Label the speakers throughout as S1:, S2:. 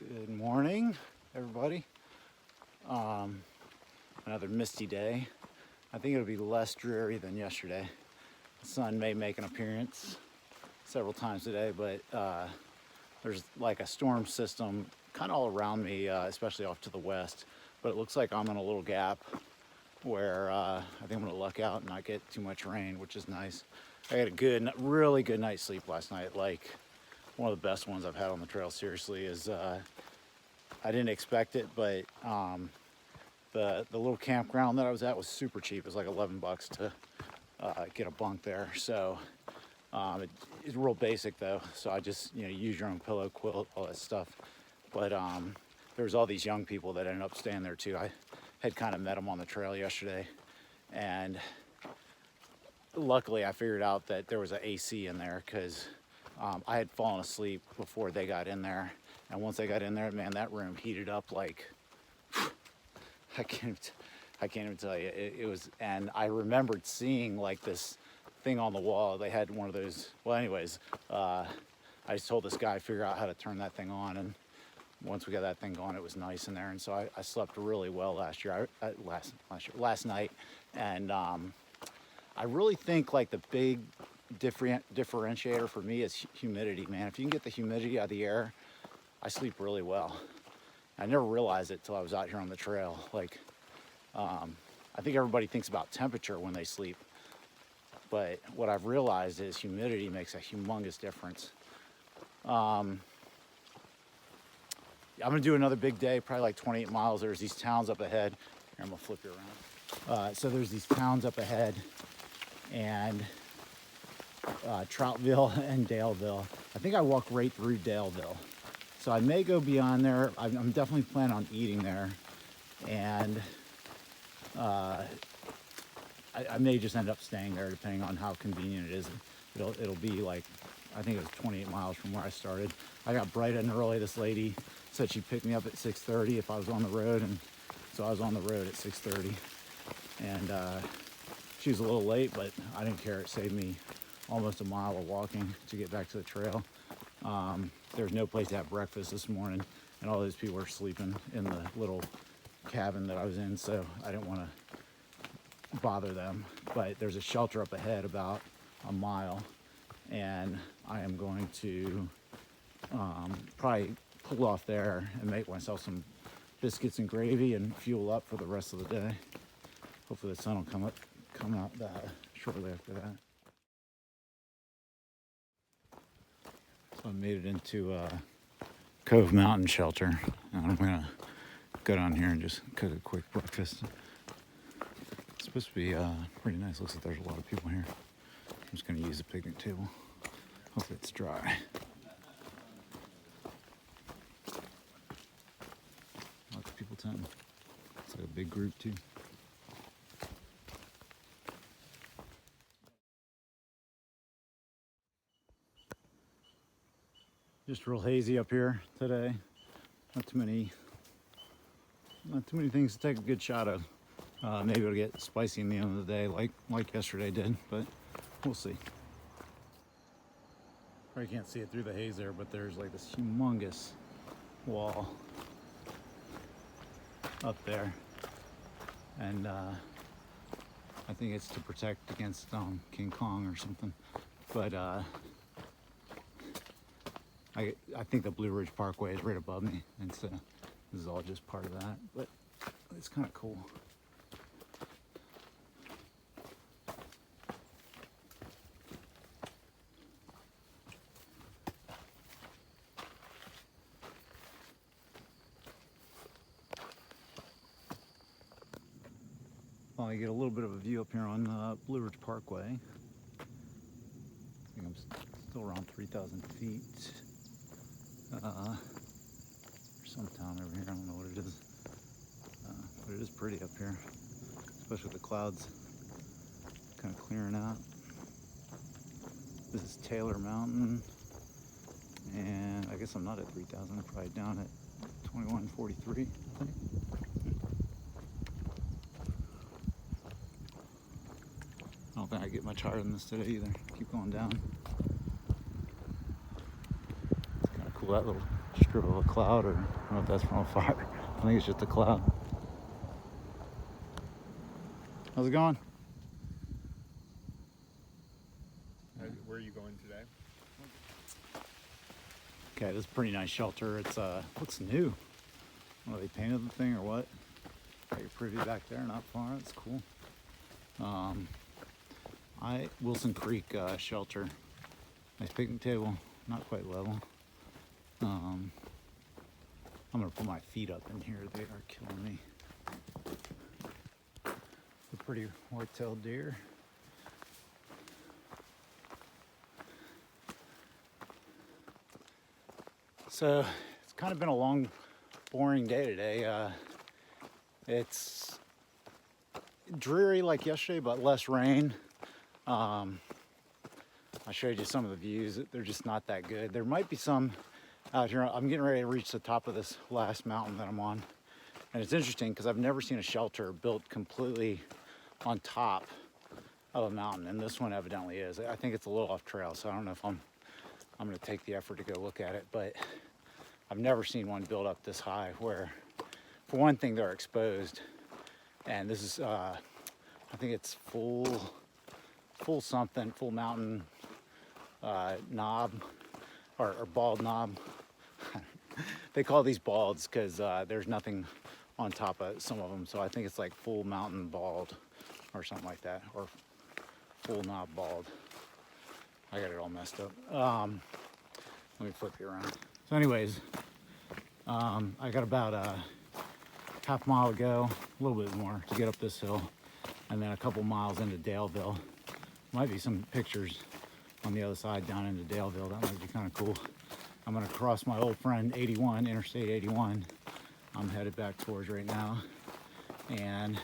S1: Good morning, everybody. Another misty day. I think it'll be less dreary than yesterday. The sun may make an appearance several times today, but there's like a storm system kind of all around me, especially off to the west. But it looks like I'm in a little gap where I think I'm gonna luck out and not get too much rain, which is nice. I had a really good night's sleep last night. Like one of the best ones I've had on the trail. Seriously, is I didn't expect it, but the little campground that I was at was super cheap. It was like $11 to get a bunk there. So it's real basic though. So I just use your own pillow, quilt, all that stuff. But there was all these young people that ended up staying there too. I had kind of met them on the trail yesterday, and luckily I figured out that there was an AC in there because I had fallen asleep before they got in there. And once I got in there, man, that room heated up like, I can't even tell you. It was, and I remembered seeing like this thing on the wall. They had one of those, well anyways, I just told this guy, figure out how to turn that thing on. And once we got that thing going, it was nice in there. And so I slept really well last night. And I really think like the big differentiator for me is humidity, man. If you can get the humidity out of the air, I sleep really well. I never realized it till I was out here on the trail. Like, I think everybody thinks about temperature when they sleep, but what I've realized is humidity makes a humongous difference. I'm gonna do another big day, probably like 28 miles. There's these towns up ahead. Here, I'm gonna flip you around. So there's these towns up ahead, and Troutville and Daleville. I think I walked right through Daleville. So I may go beyond there. I'm definitely planning on eating there. And I may just end up staying there depending on how convenient it is. It'll be like, I think it was 28 miles from where I started. I got bright and early. This lady said she'd pick me up at 6:30 if I was on the road. And so I was on the road at 6:30. And she was a little late, but I didn't care. It saved me almost a mile of walking to get back to the trail. There was no place to have breakfast this morning, and all those people were sleeping in the little cabin that I was in, so I didn't want to bother them. But there's a shelter up ahead about a mile, and I am going to probably pull off there and make myself some biscuits and gravy and fuel up for the rest of the day. Hopefully the sun will come out shortly after that. So I made it into Cove Mountain Shelter. And I'm gonna go down here and just cook a quick breakfast. It's supposed to be pretty nice. Looks like there's a lot of people here. I'm just gonna use the picnic table. Hopefully it's dry. Lots of people tenting. It's like a big group too. Just real hazy up here today. Not too many things to take a good shot of. Maybe it'll get spicy in the end of the day, like yesterday did, but we'll see. Probably can't see it through the haze there, but there's like this humongous wall up there, and I think it's to protect against King Kong or something. But I think the Blue Ridge Parkway is right above me, and so this is all just part of that, but it's kind of cool. Well, I get a little bit of a view up here on Blue Ridge Parkway. I think I'm still around 3,000 feet. There's some town over here, I don't know what it is, but it is pretty up here, especially with the clouds kind of clearing out. This is Taylor Mountain, and I guess I'm not at 3,000, I'm probably down at 2143, I think. I don't think I get much higher than this today either. Keep going down. It's kind of cool, that little strip of a cloud, or I don't know if that's from a fire. I think it's just a cloud. How's it going?
S2: Where are you going today?
S1: Okay, this is a pretty nice shelter. It's looks new. I don't know, they painted the thing or what. Got your privy back there, not far. That's cool. Wilson Creek shelter. Nice picnic table, not quite level. I'm gonna put my feet up in here. They are killing me. A pretty white-tailed deer. So it's kind of been a long, boring day today. It's dreary like yesterday, but less rain. I showed you some of the views. They're just not that good. There might be some out here. I'm getting ready to reach the top of this last mountain that I'm on. And it's interesting because I've never seen a shelter built completely on top of a mountain. And this one evidently is. I think it's a little off trail, so I don't know if I'm going to take the effort to go look at it. But I've never seen one built up this high where, for one thing, they're exposed. And this is, I think it's full mountain knob or bald knob. They call these balds because there's nothing on top of some of them. So I think it's like full mountain bald or something like that, or full knob bald. I got it all messed up. Let me flip you around. So anyways, I got about a half mile to go, a little bit more to get up this hill, and then a couple miles into Daleville. Might be some pictures on the other side down into Daleville. That might be kind of cool. I'm gonna cross my old friend 81, Interstate 81. I'm headed back towards right now, and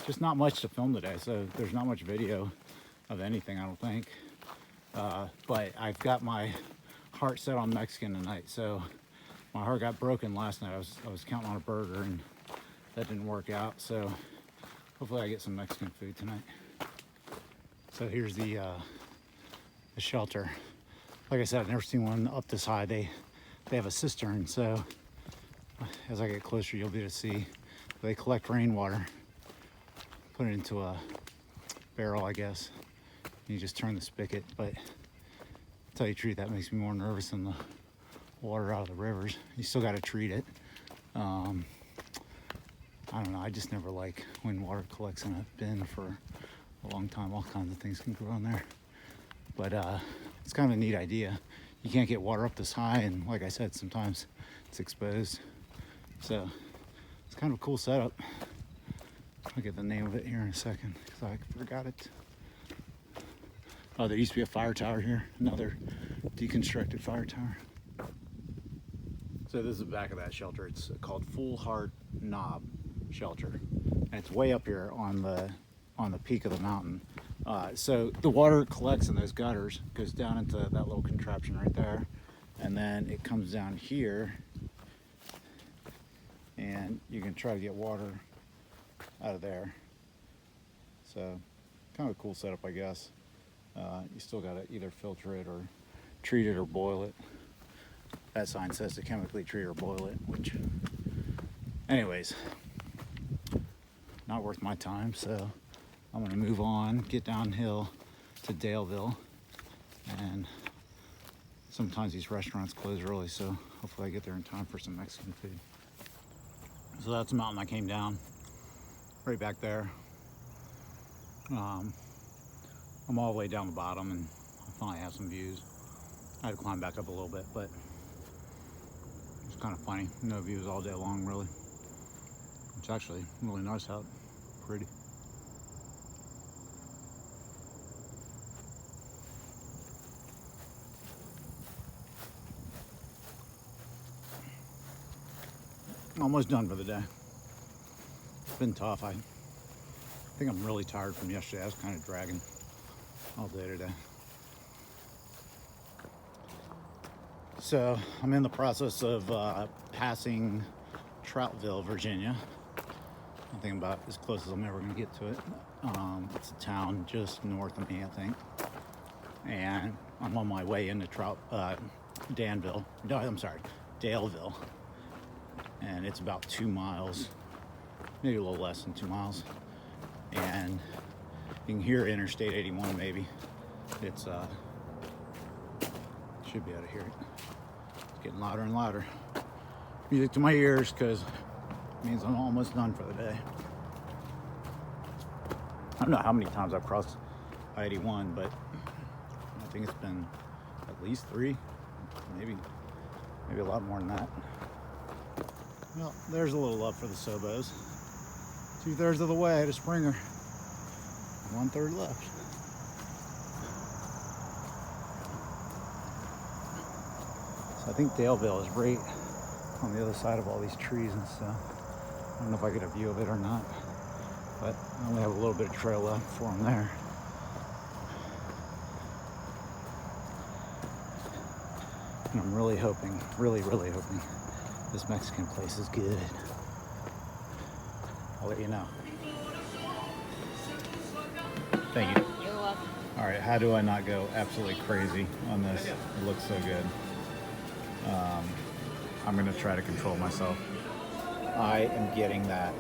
S1: just not much to film today, so there's not much video of anything, I don't think. But I've got my heart set on Mexican tonight, so my heart got broken last night. I was counting on a burger, and that didn't work out, so hopefully I get some Mexican food tonight. So here's the shelter. Like I said, I've never seen one up this high. They have a cistern, so as I get closer, you'll be able to see. They collect rainwater, put it into a barrel, I guess. You just turn the spigot, but to tell you the truth, that makes me more nervous than the water out of the rivers. You still got to treat it. I don't know, I just never like when water collects in a bin for a long time. All kinds of things can grow in there. But it's kind of a neat idea. You can't get water up this high, and like I said, sometimes it's exposed. So it's kind of a cool setup. I'll get the name of it here in a second because I forgot it. Oh, there used to be a fire tower here, another deconstructed fire tower. So this is the back of that shelter. It's called Full Heart Knob Shelter, and it's way up here on the peak of the mountain. So the water collects in those gutters, goes down into that little contraption right there, and then it comes down here, and you can try to get water out of there. So kind of a cool setup, I guess. You still got to either filter it or treat it or boil it. That sign says to chemically treat or boil it, which, anyways, not worth my time. So I'm gonna move on, get downhill to Daleville, and sometimes these restaurants close early, so hopefully I get there in time for some Mexican food. So that's the mountain I came down, right back there. I'm all the way down the bottom, and I finally have some views. I had to climb back up a little bit, but it's kind of funny. No views all day long, really. It's actually really nice out, pretty. Almost done for the day. It's been tough. I think I'm really tired from yesterday. I was kind of dragging all day today. So I'm in the process of passing Troutville, Virginia. I think about as close as I'm ever going to get to it. It's a town just north of me, I think. And I'm on my way into Danville. No, I'm sorry, Daleville. And it's about 2 miles, maybe a little less than 2 miles. And you can hear Interstate 81 maybe. It's should be able to hear it. It's getting louder and louder. Music to my ears, because it means I'm almost done for the day. I don't know how many times I've crossed I-81, but I think it's been at least 3, maybe a lot more than that. Well, there's a little love for the Sobos. 2/3 of the way to Springer. 1/3 left. So I think Daleville is right on the other side of all these trees and stuff. I don't know if I get a view of it or not, but I only have a little bit of trail left before I'm there. And I'm really hoping, really hoping this Mexican place is good. I'll let you know. Thank you.
S3: You're welcome.
S1: All right, how do I not go absolutely crazy on this? It looks so good. I'm gonna try to control myself. I am getting that